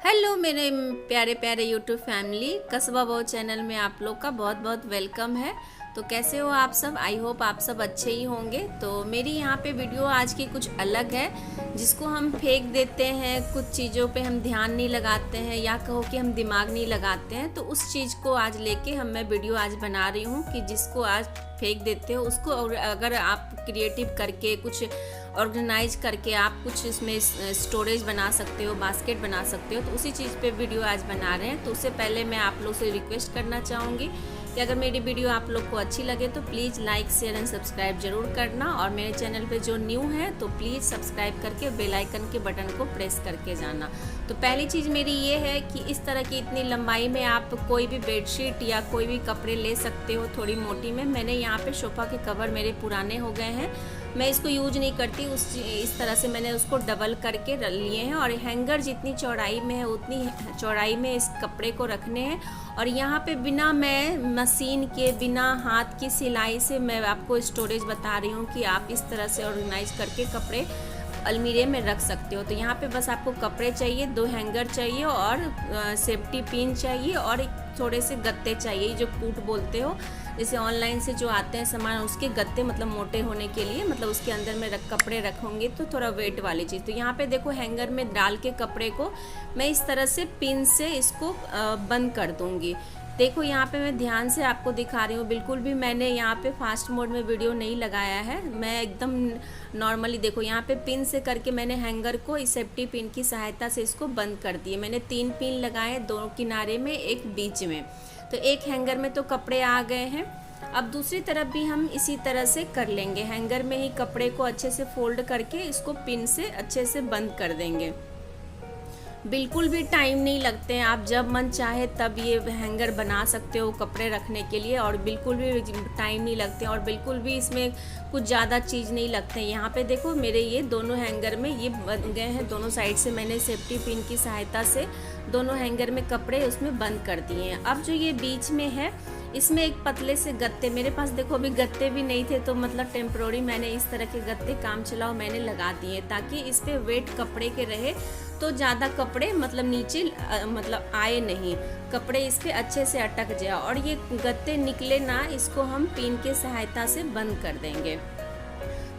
Hello मेरे प्यारे प्यारे यूट्यूब फैमिली, कस्बा बहू चैनल में आप लोग का बहुत बहुत वेलकम है। तो कैसे हो आप सब? आई होप आप सब अच्छे ही होंगे। तो मेरी यहाँ पे वीडियो आज की कुछ अलग है, जिसको हम फेंक देते हैं, कुछ चीज़ों पे हम ध्यान नहीं लगाते हैं या कहो कि हम दिमाग नहीं लगाते हैं। तो उस चीज़ को आज लेके मैं वीडियो आज बना रही हूँ कि जिसको आज फेंक देते हो उसको, और अगर आप क्रिएटिव करके कुछ ऑर्गेनाइज करके आप कुछ इसमें स्टोरेज बना सकते हो, बास्केट बना सकते हो, तो उसी चीज़ पे वीडियो आज बना रहे हैं। तो उससे पहले मैं आप लोग से रिक्वेस्ट करना चाहूँगी कि अगर मेरी वीडियो आप लोग को अच्छी लगे तो please like share and subscribe जरूर करना, और मेरे चैनल पे जो न्यू है तो प्लीज़ सब्सक्राइब करके बेल आइकन के बटन को प्रेस करके जाना। तो पहली चीज़ मेरी ये है कि इस तरह की इतनी लंबाई में आप कोई भी बेडशीट या कोई भी कपड़े ले सकते हो, थोड़ी मोटी में। मैंने यहाँ पे सोफ़ा के कवर मेरे पुराने हो गए हैं, मैं इसको यूज नहीं करती, इस तरह से मैंने उसको डबल करके लिए हैं, और हैंगर जितनी चौड़ाई में है उतनी चौड़ाई में इस कपड़े को रखने हैं। और यहाँ पे बिना मैं मशीन के, बिना हाथ की सिलाई से मैं आपको स्टोरेज बता रही हूँ कि आप इस तरह से ऑर्गेनाइज करके कपड़े अलमीरे में रख सकते हो। तो यहाँ पे बस आपको कपड़े चाहिए, 2 हैंगर चाहिए, और सेफ्टी पिन चाहिए, और एक थोड़े से गत्ते चाहिए, जो कूट बोलते हो, जैसे ऑनलाइन से जो आते हैं सामान, उसके गत्ते, मतलब मोटे होने के लिए, मतलब उसके अंदर में कपड़े रखोगे तो थोड़ा वेट वाली चीज़। तो यहाँ पे देखो हैंगर में डाल के कपड़े को मैं इस तरह से पिन से इसको बंद कर दूँगी। देखो यहाँ पे मैं ध्यान से आपको दिखा रही हूँ, बिल्कुल भी मैंने यहाँ पे फास्ट मोड में वीडियो नहीं लगाया है, मैं एकदम नॉर्मली, देखो यहाँ पे पिन से करके मैंने हैंगर को इस सेफ्टी पिन की सहायता से इसको बंद कर दिए। मैंने 3 पिन लगाए, 2 किनारे में, एक बीच में। तो एक हैंगर में तो कपड़े आ गए हैं। अब दूसरी तरफ भी हम इसी तरह से कर लेंगे, हैंगर में ही कपड़े को अच्छे से फोल्ड करके इसको पिन से अच्छे से बंद कर देंगे। बिल्कुल भी टाइम नहीं लगते हैं, आप जब मन चाहे तब ये हैंगर बना सकते हो कपड़े रखने के लिए, और बिल्कुल भी टाइम नहीं लगते, और बिल्कुल भी इसमें कुछ ज़्यादा चीज़ नहीं लगते हैं। यहाँ पे देखो मेरे ये दोनों हैंगर में ये बन गए हैं, दोनों साइड से मैंने सेफ्टी पिन की सहायता से दोनों हैंगर में कपड़े उसमें बंद कर दिए हैं। अब जो ये बीच में है, इसमें एक पतले से गत्ते, मेरे पास देखो अभी गत्ते भी नहीं थे, तो मतलब टेम्प्रोरी मैंने इस तरह के गत्ते काम चलाओ मैंने लगा दिए, ताकि इस पे वेट कपड़े के रहे, तो ज़्यादा कपड़े मतलब नीचे मतलब आए नहीं, कपड़े इस पे अच्छे से अटक जाए, और ये गत्ते निकले ना, इसको हम पिन के सहायता से बंद कर देंगे।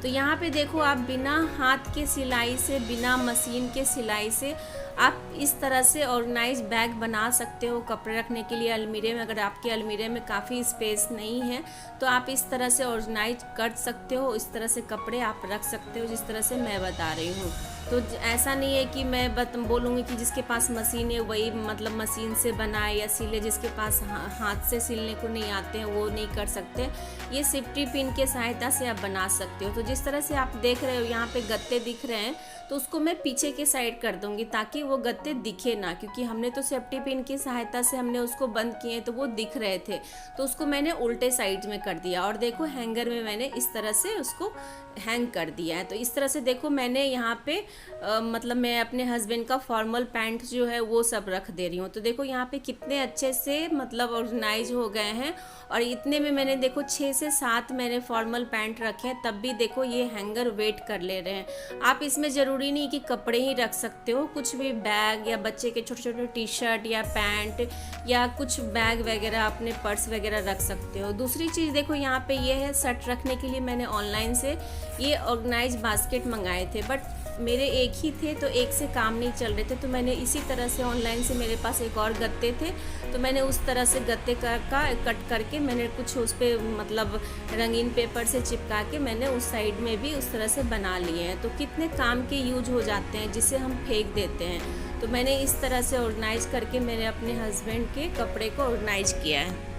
तो यहाँ पे देखो आप बिना हाथ के सिलाई से, बिना मशीन के सिलाई से आप इस तरह से ऑर्गेनाइज बैग बना सकते हो कपड़े रखने के लिए अलमीरे में। अगर आपके अलमीरे में काफ़ी स्पेस नहीं है तो आप इस तरह से ऑर्गेनाइज कर सकते हो, इस तरह से कपड़े आप रख सकते हो जिस तरह से मैं बता रही हूँ। तो ऐसा नहीं है कि मैं बोलूँगी कि जिसके पास मशीन है वही मतलब मशीन से बनाए या सिले, जिसके पास हाथ से सिलने को नहीं आते हैं वो नहीं कर सकते। ये सेफ्टी पिन के सहायता से आप बना सकते हो। तो जिस तरह से आप देख रहे हो यहाँ पे गत्ते दिख रहे हैं, तो उसको मैं पीछे के साइड कर दूंगी ताकि वो गत्ते दिखे ना, क्योंकि हमने तो सेफ्टी पिन की सहायता से हमने उसको बंद किए तो वो दिख रहे थे, तो उसको मैंने उल्टे साइड में कर दिया। और देखो हैंगर में मैंने इस तरह से उसको हैंग कर दिया है। तो इस तरह से देखो मैंने यहाँ पे मतलब मैं अपने हस्बैंड का फॉर्मल पैंट जो है वो सब रख दे रही हूँ। तो देखो यहाँ पे कितने अच्छे से मतलब ऑर्गेनाइज हो गए हैं, और इतने में मैंने देखो 6 से 7 मैंने फॉर्मल पैंट रखे हैं, तब भी देखो ये हैंगर वेट कर ले रहे हैं। आप इसमें ज़रूरी नहीं कि कपड़े ही रख सकते हो, कुछ भी बैग या बच्चे के छोटे छोटे टी शर्ट या पैंट या कुछ बैग वगैरह, अपने पर्स वगैरह रख सकते हो। दूसरी चीज़ देखो यहाँ पे ये है, शर्ट रखने के लिए मैंने ऑनलाइन से ये ऑर्गेनाइज बास्केट मंगाए थे, बट मेरे एक ही थे तो एक से काम नहीं चल रहे थे, तो मैंने इसी तरह से ऑनलाइन से, मेरे पास एक और गत्ते थे तो मैंने उस तरह से गत्ते का कट करके मैंने कुछ उस पर मतलब रंगीन पेपर से चिपका के मैंने उस साइड में भी उस तरह से बना लिए हैं। तो कितने काम के यूज हो जाते हैं जिसे हम फेंक देते हैं। तो मैंने इस तरह से ऑर्गेनाइज करके मैंने अपने हस्बैंड के कपड़े को ऑर्गेनाइज किया है।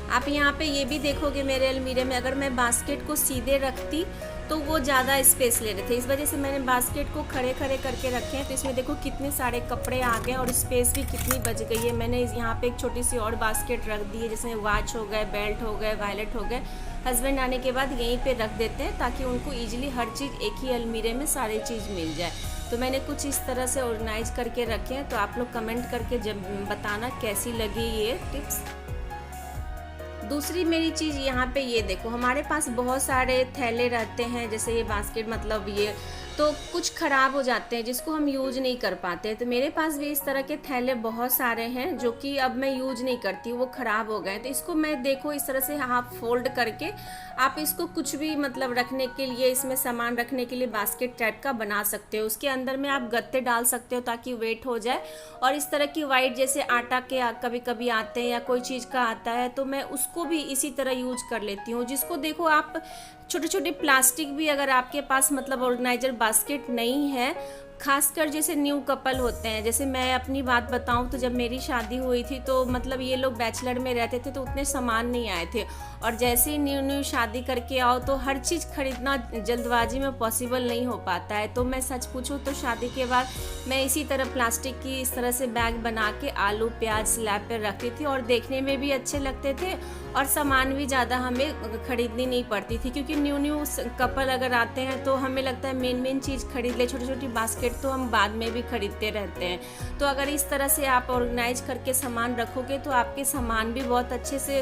आप यहाँ पे ये भी देखोगे मेरे अलमीरे में, अगर मैं बास्केट को सीधे रखती तो वो ज़्यादा स्पेस ले रहे थे, इस वजह से मैंने बास्केट को खड़े खड़े करके रखे हैं। तो इसमें देखो कितने सारे कपड़े आ गए और स्पेस भी कितनी बच गई है। मैंने यहाँ पे एक छोटी सी और बास्केट रख दी है, जिसमें वॉच हो गए, बेल्ट हो गए, वॉलेट हो गए। हस्बैंड आने के बाद यहीं पे रख देते हैं ताकि उनको ईजिली हर चीज़ एक ही अलमीरे में सारी चीज़ मिल जाए। तो मैंने कुछ इस तरह से ऑर्गेनाइज करके रखे हैं। तो आप लोग कमेंट करके जब बताना कैसी लगी ये टिप्स। दूसरी मेरी चीज़ यहाँ पे ये देखो, हमारे पास बहुत सारे थैले रहते हैं, जैसे ये बास्केट मतलब ये तो कुछ ख़राब हो जाते हैं जिसको हम यूज नहीं कर पाते। तो मेरे पास भी इस तरह के थैले बहुत सारे हैं जो कि अब मैं यूज नहीं करती, वो ख़राब हो गए। तो इसको मैं देखो इस तरह से हाफ फोल्ड करके आप इसको कुछ भी मतलब रखने के लिए, इसमें सामान रखने के लिए बास्केट टाइप का बना सकते हो। उसके अंदर में आप गत्ते डाल सकते हो ताकि वेट हो जाए। और इस तरह की वाइट जैसे आटा के कभी कभी आते हैं या कोई चीज़ का आता है, तो मैं उसको भी इसी तरह यूज कर लेती हूँ। जिसको देखो आप छोटे छोटे प्लास्टिक भी अगर आपके पास मतलब ऑर्गेनाइजर बास्केट नहीं है, खासकर जैसे न्यू कपल होते हैं, जैसे मैं अपनी बात बताऊं तो जब मेरी शादी हुई थी तो मतलब ये लोग बैचलर में रहते थे तो उतने सामान नहीं आए थे। और जैसे ही न्यू न्यू शादी करके आओ तो हर चीज़ खरीदना जल्दबाजी में पॉसिबल नहीं हो पाता है। तो मैं सच पूछूं तो शादी के बाद मैं इसी तरह प्लास्टिक की इस तरह से बैग बना के आलू प्याज स्लैब पर रखती थी और देखने में भी अच्छे लगते थे और सामान भी ज़्यादा हमें खरीदनी नहीं पड़ती थी। क्योंकि न्यू न्यू कपल अगर आते हैं तो हमें लगता है मेन चीज़ खरीद ले, छोटी छोटी बास्केट तो हम बाद में भी खरीदते रहते हैं। तो अगर इस तरह से आप ऑर्गेनाइज करके सामान रखोगे तो आपके सामान भी बहुत अच्छे से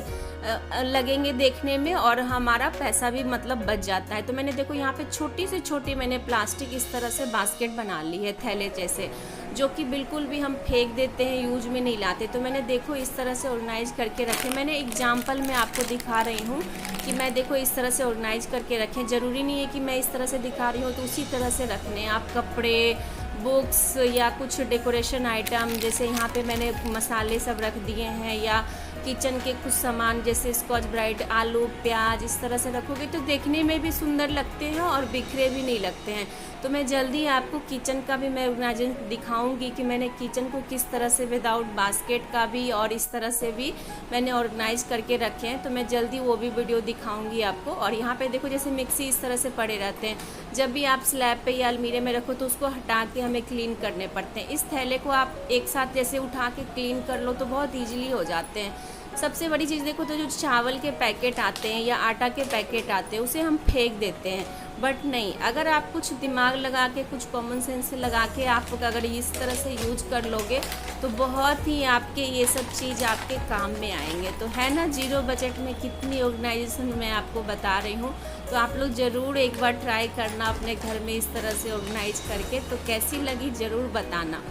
लगेंगे देखने में और हमारा पैसा भी मतलब बच जाता है। तो मैंने देखो यहाँ पे छोटी से छोटी मैंने प्लास्टिक इस तरह से बास्केट बना ली है थैले जैसे, जो कि बिल्कुल भी हम फेंक देते हैं, यूज में नहीं लाते। तो मैंने देखो इस तरह से ऑर्गेनाइज करके रखे। मैंने एग्जाम्पल में आपको दिखा रही हूँ कि मैं देखो इस तरह से ऑर्गेनाइज करके रखें। ज़रूरी नहीं है कि मैं इस तरह से दिखा रही हूँ तो उसी तरह से रखने। आप कपड़े, बुक्स या कुछ डेकोरेशन आइटम, जैसे यहाँ पे मैंने मसाले सब रख दिए हैं, या किचन के कुछ सामान जैसे स्कॉच ब्राइट, आलू प्याज, इस तरह से रखोगे तो देखने में भी सुंदर लगते हैं और बिखरे भी नहीं लगते हैं। तो मैं जल्दी आपको किचन का भी मैं ऑर्गेनाइजेशन दिखाऊंगी कि मैंने किचन को किस तरह से विदाउट बास्केट का भी और इस तरह से भी मैंने ऑर्गेनाइज करके रखे हैं। तो मैं जल्दी वो भी वीडियो दिखाऊंगी आपको। और यहाँ पे देखो जैसे मिक्सी इस तरह से पड़े रहते हैं, जब भी आप स्लैब पे या अलमीरे में रखो तो उसको हटा के हमें क्लीन करने पड़ते हैं। इस थैले को आप एक साथ जैसे उठा के क्लीन कर लो तो बहुत ईजिली हो जाते हैं। सबसे बड़ी चीज़ देखो तो जो चावल के पैकेट आते हैं या आटा के पैकेट आते हैं उसे हम फेंक देते हैं, बट नहीं, अगर आप कुछ दिमाग लगा के, कुछ कॉमन सेंस लगा के आप अगर इस तरह से यूज कर लोगे तो बहुत ही आपके ये सब चीज़ आपके काम में आएंगे। तो है ना जीरो बजट में कितनी ऑर्गेनाइजेशन मैं आपको बता रही हूँ। तो आप लोग ज़रूर एक बार ट्राई करना अपने घर में इस तरह से ऑर्गेनाइज करके, तो कैसी लगी ज़रूर बताना।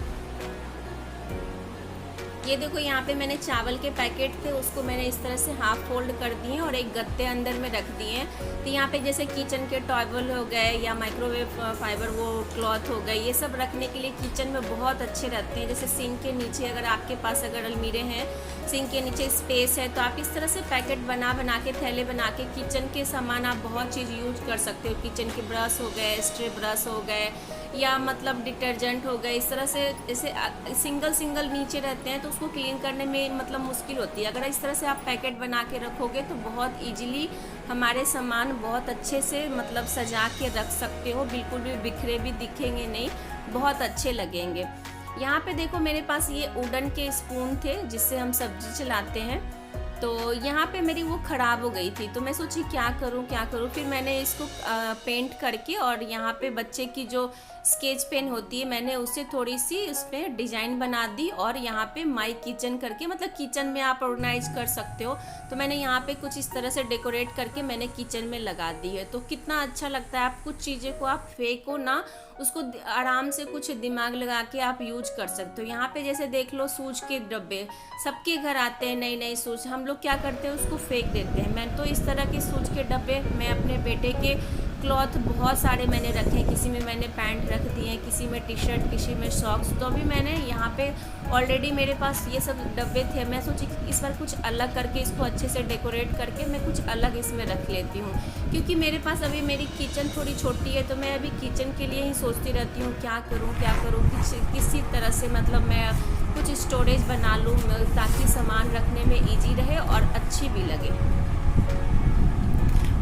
ये देखो यहाँ पे मैंने चावल के पैकेट थे उसको मैंने इस तरह से हाफ फोल्ड कर दिए और एक गत्ते अंदर में रख दिए हैं। तो यहाँ पे जैसे किचन के टॉवल हो गए या माइक्रोवेव फाइबर वो क्लॉथ हो गए, ये सब रखने के लिए किचन में बहुत अच्छे रहते हैं। जैसे सिंक के नीचे अगर आपके पास अगर अलमीरे हैं, सिंक के नीचे स्पेस है, तो आप इस तरह से पैकेट बना के थैले बना के किचन के सामान आप बहुत चीज़ यूज कर सकते हो। किचन के ब्रश हो गए, स्ट्रे ब्रश हो गए, या मतलब डिटर्जेंट हो गए, इस तरह से जैसे सिंगल नीचे रहते हैं तो उसको क्लीन करने में मतलब मुश्किल होती है। अगर इस तरह से आप पैकेट बना के रखोगे तो बहुत इजीली हमारे सामान बहुत अच्छे से मतलब सजा के रख सकते हो, बिल्कुल भी बिखरे भी दिखेंगे नहीं, बहुत अच्छे लगेंगे। यहाँ पे देखो मेरे पास ये वुडन के स्पून थे जिससे हम सब्जी चलाते हैं। तो यहाँ पे मेरी वो ख़राब हो गई थी तो मैं सोची क्या करूँ। फिर मैंने इसको पेंट करके और यहाँ पे बच्चे की जो स्केच पेन होती है मैंने उससे थोड़ी सी उस पर डिज़ाइन बना दी और यहाँ पे माई किचन करके, मतलब किचन में आप ऑर्गेनाइज कर सकते हो, तो मैंने यहाँ पे कुछ इस तरह से डेकोरेट करके मैंने किचन में लगा दी है। तो कितना अच्छा लगता है। आप कुछ चीज़ें को आप फेंको ना, उसको आराम से कुछ दिमाग लगा के आप यूज कर सकते हो। यहाँ पे जैसे देख लो सूज के डब्बे सबके घर आते हैं, नई सूज, हम लोग क्या करते हैं उसको फेंक देते हैं। मैं तो इस तरह के सूज के डब्बे मैं अपने बेटे के क्लॉथ बहुत सारे मैंने रखे हैं, किसी में मैंने पैंट रख दिए हैं, किसी में टी शर्ट, किसी में सॉक्स। तो अभी मैंने यहाँ पे ऑलरेडी मेरे पास ये सब डब्बे थे, मैं सोची कि इस बार कुछ अलग करके इसको अच्छे से डेकोरेट करके मैं कुछ अलग इसमें रख लेती हूँ। क्योंकि मेरे पास अभी मेरी किचन थोड़ी छोटी है तो मैं अभी किचन के लिए ही सोचती रहती हूँ क्या करूँ किसी तरह से मतलब मैं कुछ स्टोरेज बना लूँ ताकि सामान रखने में ईजी रहे और अच्छी भी लगे।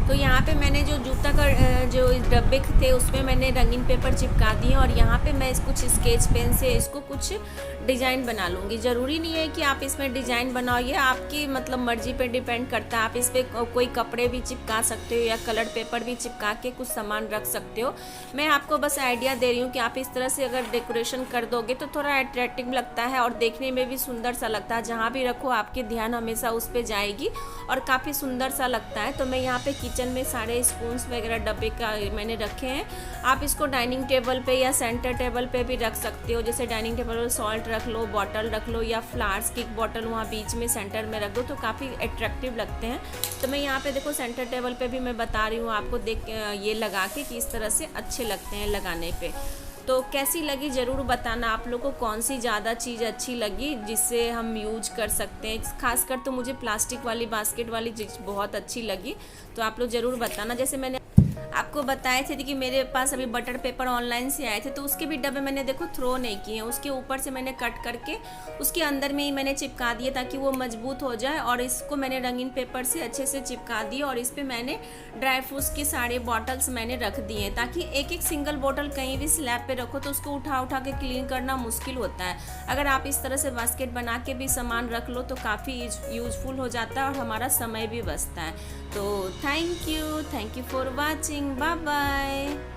तो यहाँ पे मैंने जो जूता का जो डब्बे थे उसमें मैंने रंगीन पेपर चिपका दिए और यहाँ पे मैं कुछ स्केच पेन से इसको कुछ डिज़ाइन बना लूँगी। ज़रूरी नहीं है कि आप इसमें डिज़ाइन बनाओ, ये आपकी मतलब मर्जी पे डिपेंड करता है। आप इस पर कोई कपड़े भी चिपका सकते हो या कलर पेपर भी चिपका के कुछ सामान रख सकते हो। मैं आपको बस आइडिया दे रही हूँ कि आप इस तरह से अगर डेकोरेशन कर दोगे तो थोड़ा अट्रैक्टिव लगता है और देखने में भी सुंदर सा लगता है। जहाँ भी रखो आपके ध्यान हमेशा उस पर जाएगी और काफ़ी सुंदर सा लगता है। तो मैं यहाँ पे किचन में सारे स्पून्स वगैरह डब्बे का मैंने रखे हैं। आप इसको डाइनिंग टेबल पे या सेंटर टेबल पे भी रख सकते हो। जैसे डाइनिंग टेबल पर सॉल्ट रख लो, बॉटल रख लो, या फ्लावर्स की बॉटल वहाँ बीच में सेंटर में रख दो तो काफ़ी अट्रैक्टिव लगते हैं। तो मैं यहाँ पे देखो सेंटर टेबल पे भी मैं बता रही हूँ आपको, देख ये लगा के कि इस तरह से अच्छे लगते हैं लगाने पे। तो कैसी लगी ज़रूर बताना आप लोग को, कौन सी ज़्यादा चीज़ अच्छी लगी जिससे हम यूज कर सकते हैं। खासकर तो मुझे प्लास्टिक वाली बास्केट वाली चीज़ बहुत अच्छी लगी, तो आप लोग ज़रूर बताना। जैसे मैंने आपको बताए थे कि मेरे पास अभी बटर पेपर ऑनलाइन से आए थे, तो उसके भी डब्बे मैंने देखो थ्रो नहीं किए हैं, उसके ऊपर से मैंने कट करके उसके अंदर में ही मैंने चिपका दिए ताकि वो मजबूत हो जाए। और इसको मैंने रंगीन पेपर से अच्छे से चिपका दिए और इस पर मैंने ड्राई फ्रूट्स की सारे बॉटल्स मैंने रख दिए हैं, ताकि एक एक सिंगल बॉटल कहीं भी स्लैब पे रखो तो उसको उठा उठा के क्लीन करना मुश्किल होता है। अगर आप इस तरह से बास्केट बना के भी सामान रख लो तो काफ़ी यूजफुल हो जाता है और हमारा समय भी बचता है। तो thank you for watching, bye bye.